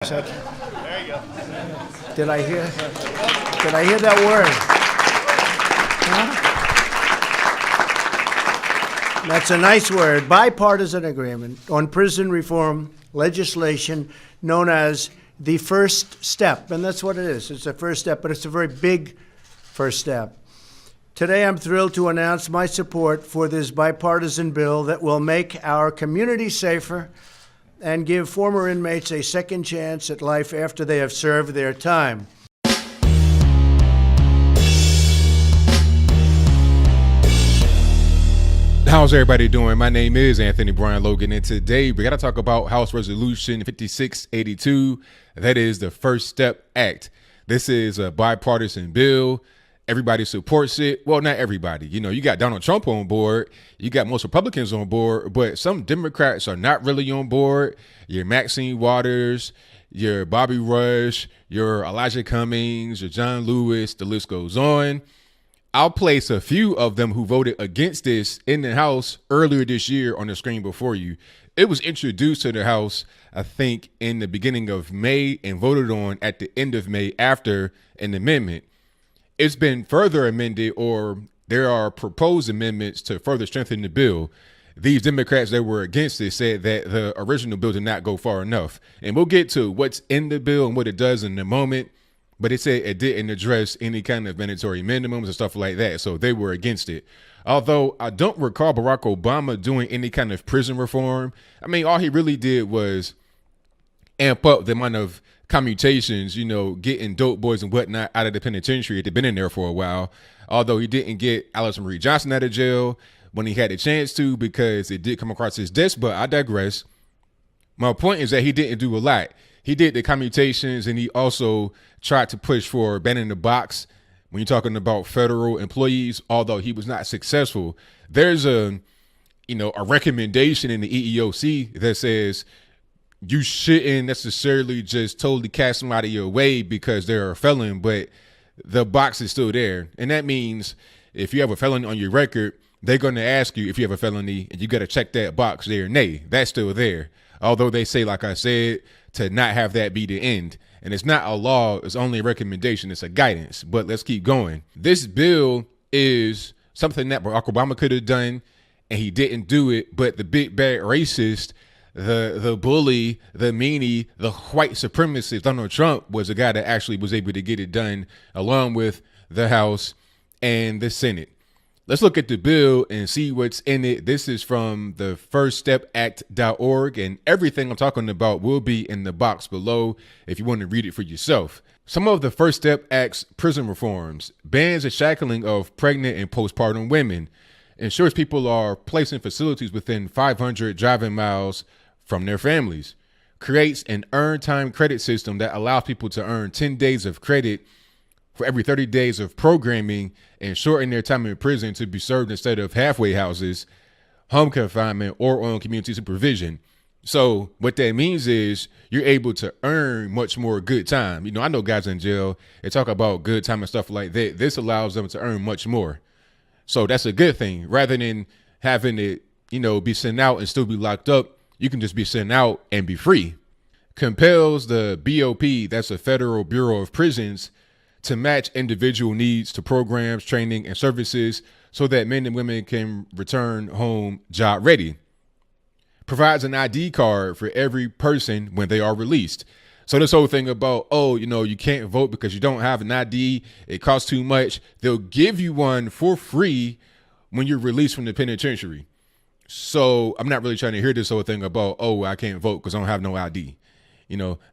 There you go. Did I hear that word? Huh? That's a nice word. Bipartisan agreement on prison reform legislation known as the first step. And that's what it is. It's a first step, but it's a very big first step. Today, I'm thrilled to announce my support for this bipartisan bill that will make our community safer and give former inmates a second chance at life after they have served their time. How's everybody doing? My name is Anthony Brian Logan, and today we got to talk about House Resolution 5682. That is the First Step Act. This is a bipartisan bill. Everybody supports it. Well, not everybody. You know, you got Donald Trump on board. You got most Republicans on board, but some Democrats are not really on board. Your Maxine Waters, your Bobby Rush, your Elijah Cummings, your John Lewis, the list goes on. I'll place a few of them who voted against this in the House earlier this year on the screen before you. It was introduced to the House, I think, in the beginning of May and voted on at the end of May after an amendment. It's been further amended, or there are proposed amendments to further strengthen the bill. These Democrats that were against it said that the original bill did not go far enough. And we'll get to what's in the bill and what it does in a moment. But it said it didn't address any kind of mandatory minimums and stuff like that. So they were against it. Although I don't recall Barack Obama doing any kind of prison reform. I mean, all he really did was amp up the amount of commutations, you know, getting dope boys and whatnot out of the penitentiary. They've been in there for a while. Although he didn't get Alice Marie Johnson out of jail when he had the chance to, because it did come across his desk, but I digress. My point is that he didn't do a lot. He did the commutations, and he also tried to push for banning the box when you're talking about federal employees, although he was not successful. There's a recommendation in the EEOC that says you shouldn't necessarily just totally cast them out of your way because they're a felon, but the box is still there. And that means if you have a felony on your record, they're going to ask you if you have a felony, and you got to check that box there and nay. That's still there. Although they say, like I said, to not have that be the end. And it's not a law. It's only a recommendation. It's a guidance. But let's keep going. This bill is something that Barack Obama could have done, and he didn't do it. But the big bad racist, the bully, the meanie, the white supremacist Donald Trump was the guy that actually was able to get it done, along with the House and the Senate. Let's look at the bill and see what's in it. This is from the firststepact.org, and everything I'm talking about will be in the box below if you want to read it for yourself. Some of the First Step Act's prison reforms: bans the shackling of pregnant and postpartum women, ensures people are placed in facilities within 500 driving miles from their families, creates an earned time credit system that allows people to earn 10 days of credit for every 30 days of programming, and shorten their time in prison to be served instead of halfway houses, home confinement, or on community supervision. So what that means is you're able to earn much more good time. You know, I know guys in jail, they talk about good time and stuff like that. This allows them to earn much more. So that's a good thing. Rather than having it, be sent out and still be locked up, you can just be sent out and be free. Compels the BOP, that's the Federal Bureau of Prisons, to match individual needs to programs, training, and services so that men and women can return home job ready. Provides an ID card for every person when they are released. So this whole thing about, you can't vote because you don't have an ID, it costs too much. They'll give you one for free when you're released from the penitentiary. So I'm not really trying to hear this whole thing about, I can't vote because I don't have no ID.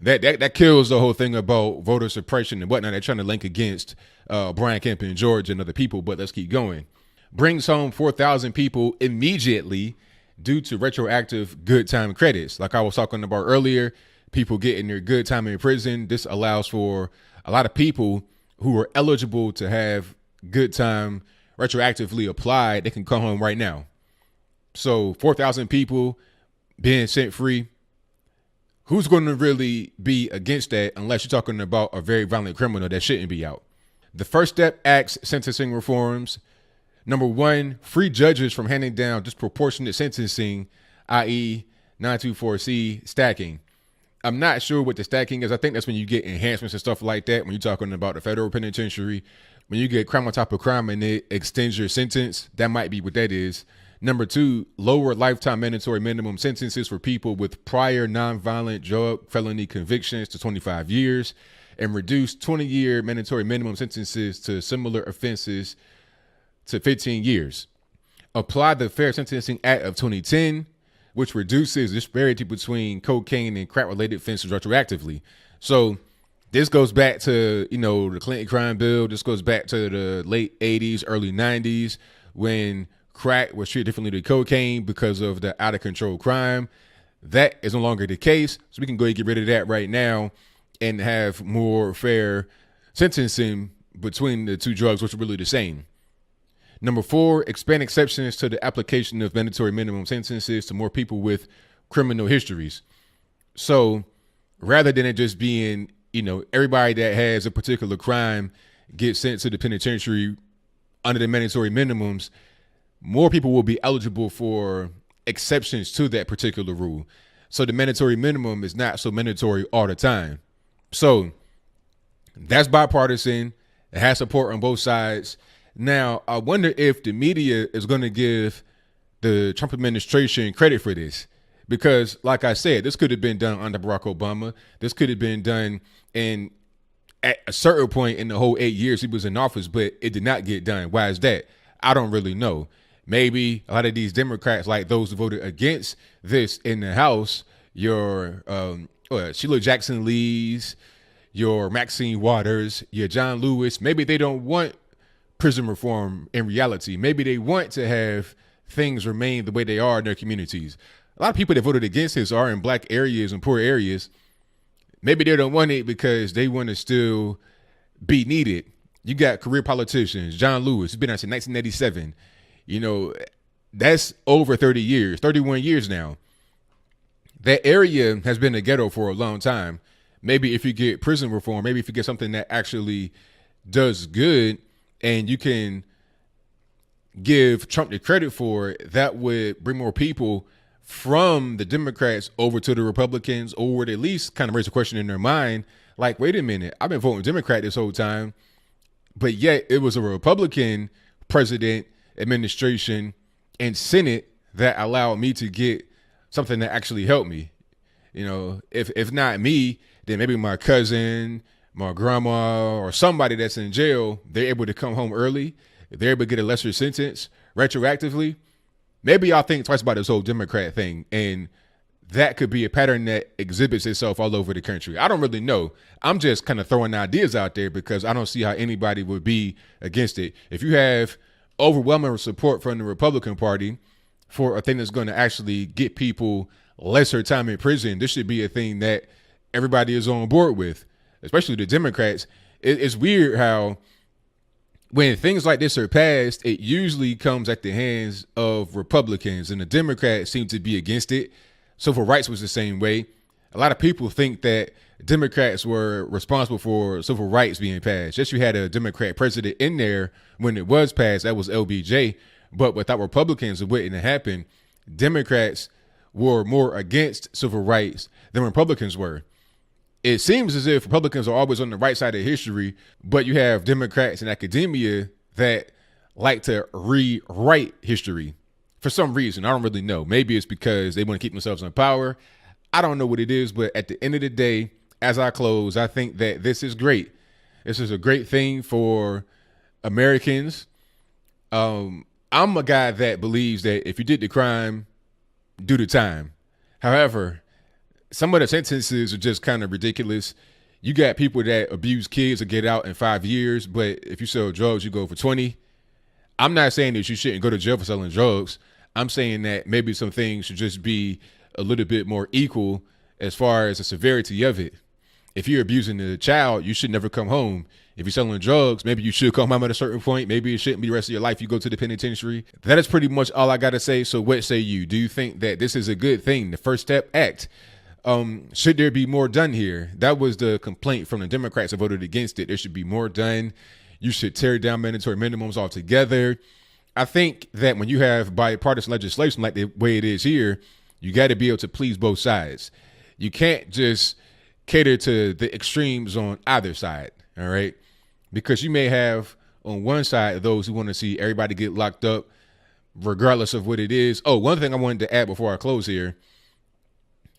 That kills the whole thing about voter suppression and whatnot. They're trying to link against Brian Kemp and George and other people, but let's keep going. Brings home 4,000 people immediately due to retroactive good time credits. Like I was talking about earlier, people getting their good time in prison. This allows for a lot of people who are eligible to have good time retroactively applied. They can come home right now. So 4,000 people being sent free. Who's going to really be against that unless you're talking about a very violent criminal that shouldn't be out? The First Step Act's sentencing reforms. Number one, free judges from handing down disproportionate sentencing, i.e. 924C stacking. I'm not sure what the stacking is. I think that's when you get enhancements and stuff like that. When you're talking about the federal penitentiary, when you get crime on top of crime and it extends your sentence, that might be what that is. Number 2, lower lifetime mandatory minimum sentences for people with prior nonviolent drug felony convictions to 25 years and reduce 20-year mandatory minimum sentences to similar offenses to 15 years. Apply the Fair Sentencing Act of 2010, which reduces the disparity between cocaine and crack-related offenses retroactively. So this goes back to, the Clinton crime bill. This goes back to the late 80s, early 90s, when crack was treated differently than cocaine because of the out-of-control crime. That is no longer the case. So we can go ahead and get rid of that right now and have more fair sentencing between the two drugs, which are really the same. Number 4, expand exceptions to the application of mandatory minimum sentences to more people with criminal histories. So rather than it just being, everybody that has a particular crime gets sent to the penitentiary under the mandatory minimums, more people will be eligible for exceptions to that particular rule. So the mandatory minimum is not so mandatory all the time. So that's bipartisan. It has support on both sides. Now, I wonder if the media is going to give the Trump administration credit for this, because like I said, this could have been done under Barack Obama. This could have been done at a certain point in the whole 8 years he was in office, but it did not get done. Why is that? I don't really know. Maybe a lot of these Democrats, like those who voted against this in the House, your Sheila Jackson Lee's, your Maxine Waters, your John Lewis, maybe they don't want prison reform in reality. Maybe they want to have things remain the way they are in their communities. A lot of people that voted against this are in black areas and poor areas. Maybe they don't want it because they want to still be needed. You got career politicians, John Lewis, who's been out since 1987. That's over 30 years, 31 years now. That area has been a ghetto for a long time. Maybe if you get prison reform, maybe if you get something that actually does good and you can give Trump the credit for it, that would bring more people from the Democrats over to the Republicans, or would at least kind of raise a question in their mind, like, wait a minute, I've been voting Democrat this whole time, but yet it was a Republican president, administration, and Senate that allowed me to get something that actually helped me. If not me, then maybe my cousin, my grandma, or somebody that's in jail, they're able to come home early. They're able to get a lesser sentence retroactively. Maybe y'all think twice about this whole Democrat thing, and that could be a pattern that exhibits itself all over the country. I don't really know. I'm just kind of throwing ideas out there because I don't see how anybody would be against it. If you have overwhelming support from the Republican Party for a thing that's going to actually get people lesser time in prison, this should be a thing that everybody is on board with, especially the Democrats. It's weird how when things like this are passed, it usually comes at the hands of Republicans, and the Democrats seem to be against it. Civil rights was the same way. A lot of people think that Democrats were responsible for civil rights being passed. Yes, you had a Democrat president in there when it was passed. That was LBJ. But without Republicans, it wouldn't have happened. Democrats were more against civil rights than Republicans were. It seems as if Republicans are always on the right side of history, but you have Democrats in academia that like to rewrite history for some reason. I don't really know. Maybe it's because they want to keep themselves in power. I don't know what it is, but at the end of the day, as I close, I think that this is great. This is a great thing for Americans. I'm a guy that believes that if you did the crime, do the time. However, some of the sentences are just kind of ridiculous. You got people that abuse kids that get out in 5 years, but if you sell drugs, you go for 20. I'm not saying that you shouldn't go to jail for selling drugs. I'm saying that maybe some things should just be a little bit more equal as far as the severity of it. If you're abusing a child, you should never come home. If you're selling drugs, maybe you should come home at a certain point. Maybe it shouldn't be the rest of your life. You go to the penitentiary. That is pretty much all I got to say. So what say you? Do you think that this is a good thing? The First Step Act. Should there be more done here? That was the complaint from the Democrats that voted against it. There should be more done. You should tear down mandatory minimums altogether. I think that when you have bipartisan legislation like the way it is here, you got to be able to please both sides. You can't just cater to the extremes on either side. All right. Because you may have on one side those who want to see everybody get locked up, regardless of what it is. Oh, one thing I wanted to add before I close here.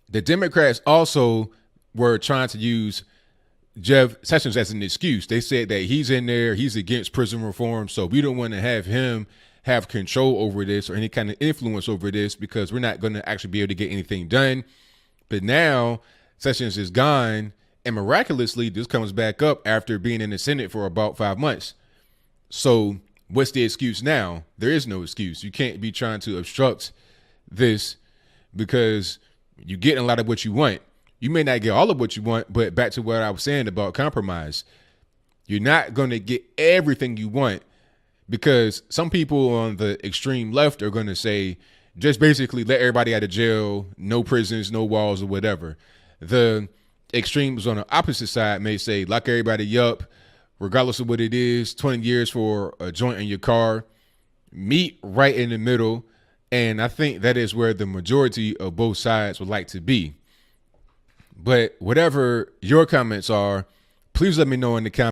The Democrats also were trying to use Jeff Sessions as an excuse. They said that he's in there, he's against prison reform, so we don't want to have him have control over this or any kind of influence over this because we're not going to actually be able to get anything done. But now Sessions is gone, and miraculously, this comes back up after being in the Senate for about 5 months. So what's the excuse now? There is no excuse. You can't be trying to obstruct this because you're getting a lot of what you want. You may not get all of what you want, but back to what I was saying about compromise. You're not going to get everything you want because some people on the extreme left are going to say, just basically let everybody out of jail, no prisons, no walls or whatever. The extremes on the opposite side may say, lock everybody up, regardless of what it is, 20 years for a joint in your car, meet right in the middle. And I think that is where the majority of both sides would like to be. But whatever your comments are, please let me know in the comments.